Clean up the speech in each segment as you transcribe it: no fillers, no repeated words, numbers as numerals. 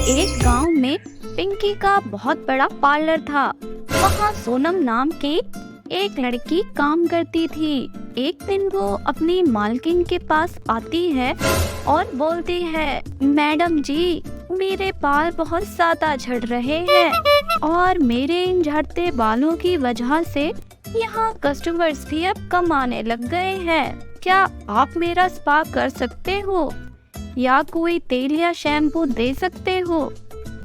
एक गांव में पिंकी का बहुत बड़ा पार्लर था। वहाँ सोनम नाम की एक लड़की काम करती थी। एक दिन वो अपनी मालकिन के पास आती है और बोलती है, मैडम जी, मेरे बाल बहुत ज्यादा झड़ रहे हैं और मेरे इन झड़ते बालों की वजह से यहाँ कस्टमर्स भी अब कम आने लग गए हैं। क्या आप मेरा स्पा कर सकते हो या कोई तेल या शैम्पू दे सकते हो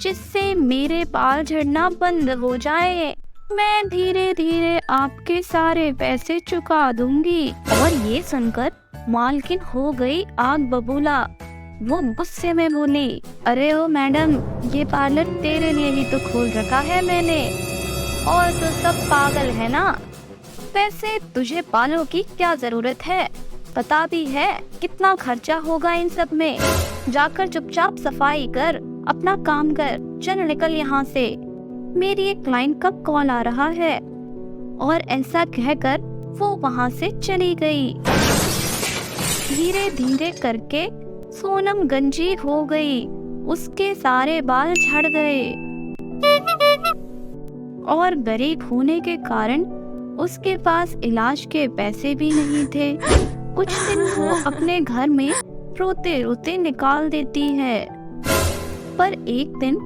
जिससे मेरे बाल झड़ना बंद हो जाए? मैं धीरे धीरे आपके सारे पैसे चुका दूंगी। और ये सुनकर मालकिन हो गई आग बबूला। वो गुस्से में बोली, अरे ओ मैडम, ये पार्लर तेरे लिए ही तो खोल रखा है मैंने, और तो सब पागल है ना। वैसे तुझे बालों की क्या जरूरत है? पता भी है कितना खर्चा होगा इन सब में। जाकर चुपचाप सफाई कर, अपना काम कर, चल निकल यहाँ से, मेरी एक क्लाइंट का कॉल आ रहा है। और ऐसा कहकर वो वहाँ से चली गई। धीरे धीरे करके सोनम गंजी हो गई। उसके सारे बाल झड़ गए और गरीब होने के कारण उसके पास इलाज के पैसे भी नहीं थे। कुछ दिन वो अपने घर में रोते रोते निकाल देती है। पर एक दिन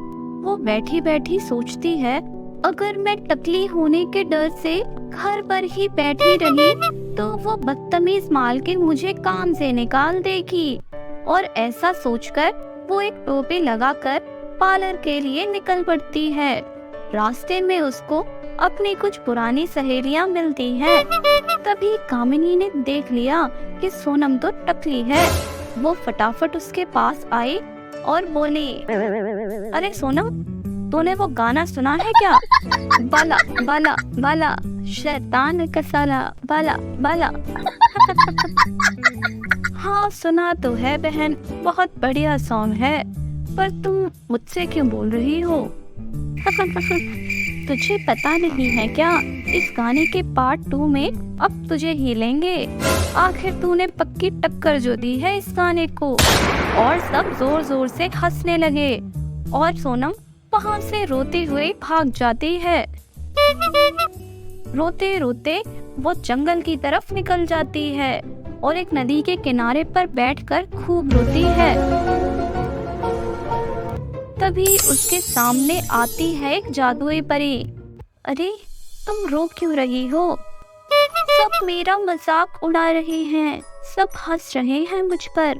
वो बैठी बैठी सोचती है, अगर मैं टकली होने के डर से घर पर ही बैठी रही तो वो बदतमीज मालकिन मुझे काम से निकाल देगी। और ऐसा सोचकर वो एक टोपी लगाकर पार्लर के लिए निकल पड़ती है। रास्ते में उसको अपनी कुछ पुरानी सहेलियां मिलती हैं। तभी कामिनी ने देख लिया कि सोनम तो टकली है। वो फटाफट उसके पास आई और बोली, अरे सोनम, तूने वो गाना सुना है क्या? बाला बाला बाला शैतान का साला बाला बाला। हाँ सुना तो है बहन, बहुत बढ़िया सॉन्ग है, पर तुम मुझसे क्यों बोल रही हो? तुझे पता नहीं है क्या, इस गाने के पार्ट 2 में अब तुझे ही लेंगे। आखिर तूने पक्की टक्कर जो दी है इस गाने को। और सब जोर जोर से हंसने लगे और सोनम वहाँ से रोते हुए भाग जाती है। रोते रोते वो जंगल की तरफ निकल जाती है और एक नदी के किनारे पर बैठकर खूब रोती है। तभी उसके सामने आती है एक जादुई परी। अरे तुम रो क्यों रही हो? सब मेरा मजाक उड़ा रहे हैं, सब हंस रहे हैं मुझ पर।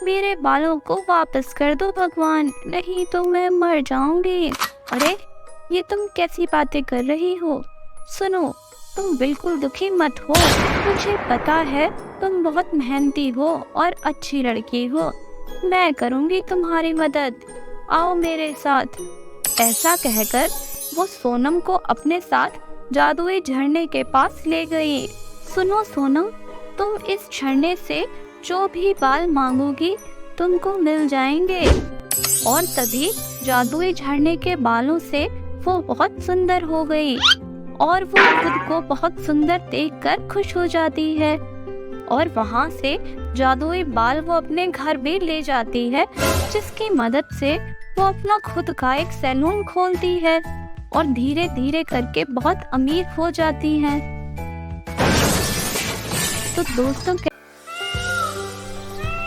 मेरे बालों को वापस कर दो भगवान, नहीं तो मैं मर जाऊंगी। अरे ये तुम कैसी बातें कर रही हो? सुनो, तुम बिल्कुल दुखी मत हो। मुझे पता है तुम बहुत मेहनती हो और अच्छी लड़की हो। मैं करूंगी तुम्हारी मदद, आओ मेरे साथ। ऐसा कहकर वो सोनम को अपने साथ जादुई झरने के पास ले गई। सुनो सोनम, तुम इस झरने से जो भी बाल मांगोगी तुमको मिल जाएंगे। और तभी जादुई झरने के बालों से वो बहुत सुंदर हो गई और वो खुद को बहुत सुंदर देखकर खुश हो जाती है। और वहाँ से जादुई बाल वो अपने घर भी ले जाती है, जिसकी मदद से वो अपना खुद का एक सैलून खोलती है और धीरे धीरे करके बहुत अमीर हो जाती है। तो दोस्तों,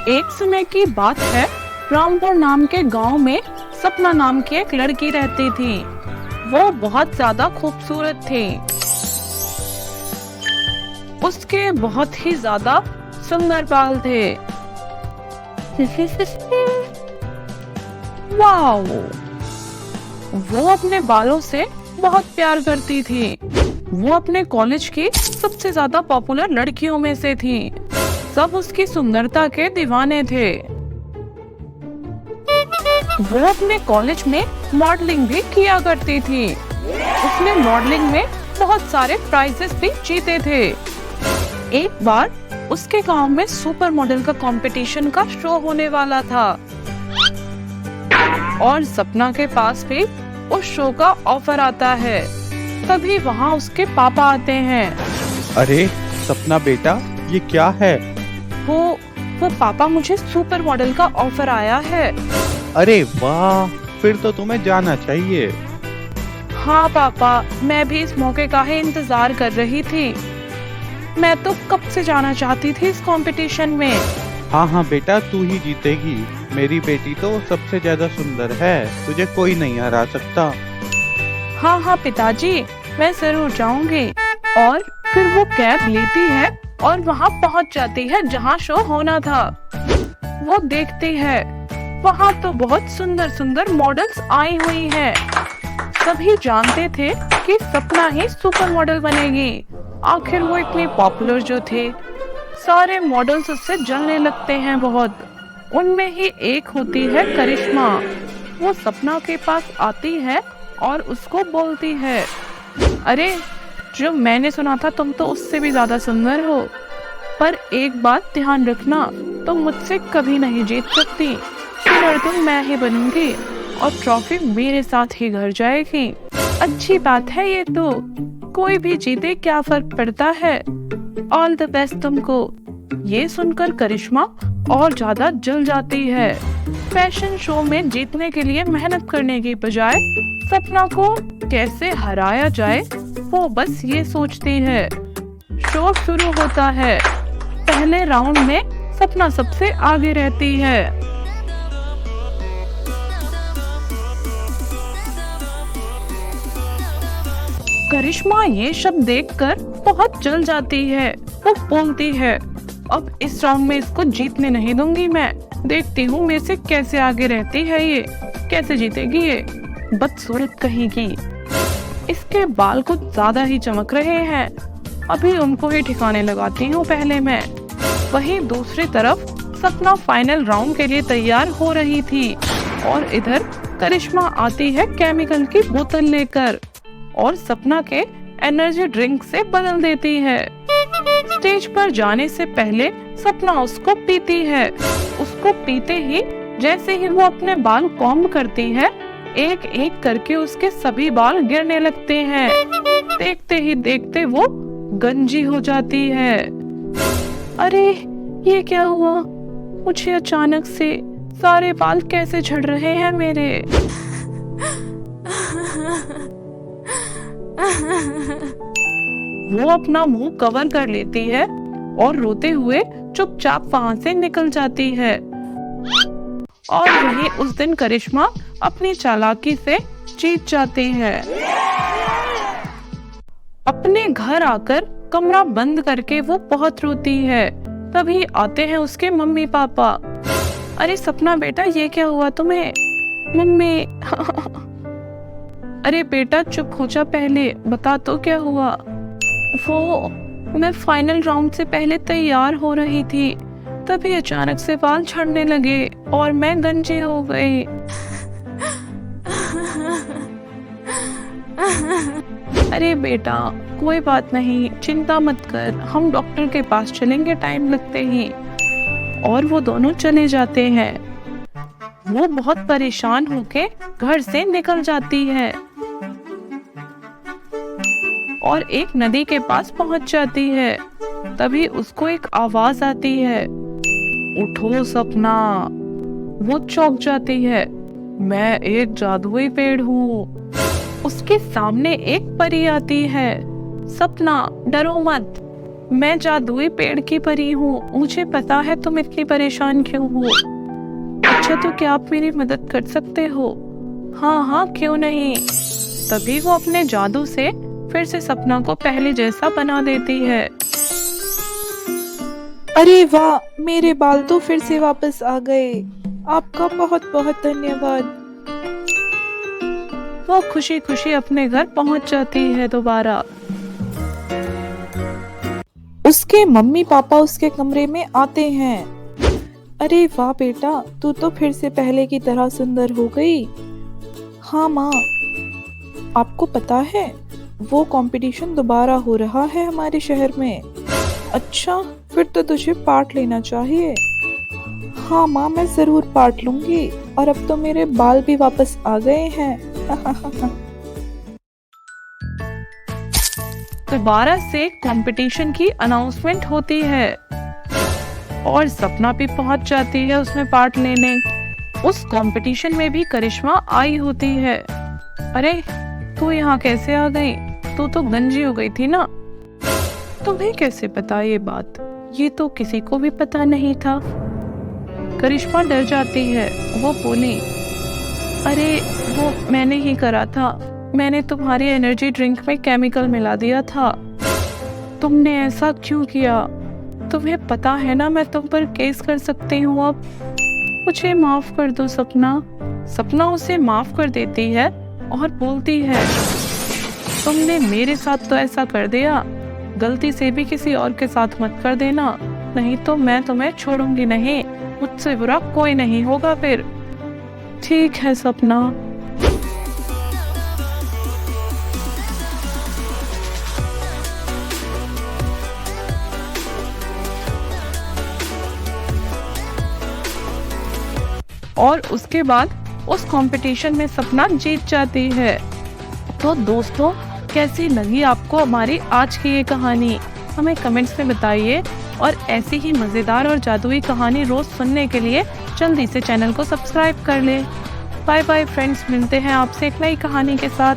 एक समय की बात है, रामपुर नाम के गांव में सपना नाम की एक लड़की रहती थी। वो बहुत ज्यादा खूबसूरत थी। उसके बहुत ही ज्यादा सुंदर बाल थे। वाओ! वो अपने बालों से बहुत प्यार करती थी। वो अपने कॉलेज की सबसे ज्यादा पॉपुलर लड़कियों में से थी। सब उसकी सुंदरता के दीवाने थे। वो अपने कॉलेज में मॉडलिंग भी किया करती थी। उसने मॉडलिंग में बहुत सारे प्राइजेस भी जीते थे। एक बार उसके गांव में सुपर मॉडल का कंपटीशन का शो होने वाला था और सपना के पास भी उस शो का ऑफर आता है। तभी वहाँ उसके पापा आते हैं। अरे सपना बेटा, ये क्या है? वो पापा, मुझे सुपर मॉडल का ऑफर आया है। अरे वाह, फिर तो तुम्हें जाना चाहिए। हाँ पापा, मैं भी इस मौके का ही इंतजार कर रही थी। मैं तो कब से जाना चाहती थी इस कंपटीशन में। हाँ हाँ बेटा, तू ही जीतेगी। मेरी बेटी तो सबसे ज्यादा सुंदर है, तुझे कोई नहीं हरा सकता। हाँ हाँ पिताजी, मैं जरूर जाऊंगी। और फिर वो कैब लेती है और वहाँ पहुँच जाती है जहाँ शो होना था। वो देखती है वहाँ तो बहुत सुंदर सुंदर मॉडल्स आई हुई हैं। सभी जानते थे कि सपना ही सुपर मॉडल बनेगी। आखिर वो इतनी पॉपुलर जो थे, सारे मॉडल्स उससे जलने लगते हैं बहुत। उनमें ही एक होती है करिश्मा। वो सपना के पास आती है और उसको बोलती है, अरे जो मैंने सुना था तुम तो उससे भी ज्यादा सुंदर हो, पर एक बात ध्यान रखना, तुम मुझसे कभी नहीं जीत सकती। विनर तो मैं ही बनूंगी और ट्रॉफी मेरे साथ ही घर जाएगी। अच्छी बात है ये तो, कोई भी जीते क्या फर्क पड़ता है। ऑल द बेस्ट तुमको। ये सुनकर करिश्मा और ज्यादा जल जाती है। फैशन शो में जीतने के लिए मेहनत करने की बजाय सपना को कैसे हराया जाए, वो बस ये सोचती है। शो शुरू होता है। पहले राउंड में सपना सबसे आगे रहती है। करिश्मा ये शब्द देखकर बहुत जल जाती है। वो बोलती है, अब इस राउंड में इसको जीतने नहीं दूंगी मैं। देखती हूँ मेरे से कैसे आगे रहती है ये, कैसे जीतेगी ये बदसूरत कहेगी। इसके बाल कुछ ज्यादा ही चमक रहे हैं, अभी उनको ही ठिकाने लगाती हूँ पहले मैं। वहीं दूसरी तरफ सपना फाइनल राउंड के लिए तैयार हो रही थी और इधर करिश्मा आती है केमिकल की बोतल लेकर और सपना के एनर्जी ड्रिंक से बदल देती है। स्टेज पर जाने से पहले सपना उसको पीती है। उसको पीते ही जैसे ही वो अपने बाल कॉम्ब करती है, एक एक करके उसके सभी बाल गिरने लगते हैं। देखते ही देखते वो गंजी हो जाती है। अरे ये क्या हुआ? मुझे अचानक से सारे बाल कैसे झड़ रहे हैं मेरे। वो अपना मुंह कवर कर लेती है और रोते हुए चुपचाप वहां से निकल जाती है। और वही उस दिन करिश्मा अपनी चालाकी से जीत जाती है। अपने घर आकर कमरा बंद करके वो बहुत रोती है। तभी आते हैं उसके मम्मी पापा। अरे सपना बेटा, ये क्या हुआ तुम्हें? मम्मी अरे बेटा चुप हो जा, पहले बता तो क्या हुआ। वो मैं फाइनल राउंड से पहले तैयार हो रही थी, तभी अचानक से बाल झड़ने लगे और मैं गंजी हो गई। अरे बेटा कोई बात नहीं, चिंता मत कर, हम डॉक्टर के पास चलेंगे टाइम लगते ही। और वो दोनों चले जाते हैं। वो बहुत परेशान होके घर से निकल जाती है और एक नदी के पास पहुंच जाती है। तभी उसको एक आवाज आती है, उठो सपना। वो चौंक जाती है, मैं एक जादुई पेड़ हूँ। उसके सामने एक परी आती है। सपना डरो मत, मैं जादुई पेड़ की परी हूँ, मुझे पता है तुम इतनी परेशान क्यों हो। अच्छा तो क्या आप मेरी मदद कर सकते हो? हाँ हाँ क्यों नहीं। तभी वो अपने जादू से फिर से सपना को पहले जैसा बना देती है। अरे वाह, मेरे बाल तो फिर से वापस आ गए। आपका बहुत बहुत धन्यवाद। वो खुशी खुशी अपने घर पहुंच जाती है दोबारा। उसके मम्मी पापा उसके कमरे में आते हैं। अरे वाह बेटा, तू तो फिर से पहले की तरह सुंदर हो गई। हाँ माँ, आपको पता है वो कंपटीशन दोबारा हो रहा है हमारे शहर में। अच्छा, फिर तो तुझे पार्ट लेना चाहिए। हाँ माँ, मैं जरूर पार्ट लूंगी। और अब तो मेरे बाल भी वापस आ गए हैं। दोबारा से कंपटीशन की अनाउंसमेंट होती है और सपना भी पहुंच जाती है उसमें पार्ट लेने। उस कंपटीशन में भी करिश्मा आई होती है। अरे तू यहाँ कैसे आ गई? तू तो गंजी हो गई थी ना। तुम्हें कैसे पता ये बात? ये तो किसी को भी पता नहीं था। करिश्मा डर जाती है। वो बोली, अरे वो मैंने ही करा था। मैंने तुम्हारी एनर्जी ड्रिंक में केमिकल मिला दिया था। तुमने ऐसा क्यों किया? तुम्हें पता है ना मैं तुम पर केस कर सकती हूँ अब। मुझे माफ कर दो सपना। सपना उसे माफ कर देती है और बोलती है, तुमने मेरे साथ तो ऐसा कर दिया, गलती से भी किसी और के साथ मत कर देना, नहीं तो मैं तुम्हें छोड़ूंगी नहीं। मुझसे बुरा कोई नहीं होगा फिर। ठीक है सपना। और उसके बाद उस कंपटीशन में सपना जीत जाती है। तो दोस्तों, कैसी लगी आपको हमारी आज की ये कहानी? हमें कमेंट्स में बताइए और ऐसी ही मज़ेदार और जादुई कहानी रोज़ सुनने के लिए जल्दी से चैनल को सब्सक्राइब कर लें। बाय बाय फ्रेंड्स, मिलते हैं आपसे एक नई कहानी के साथ।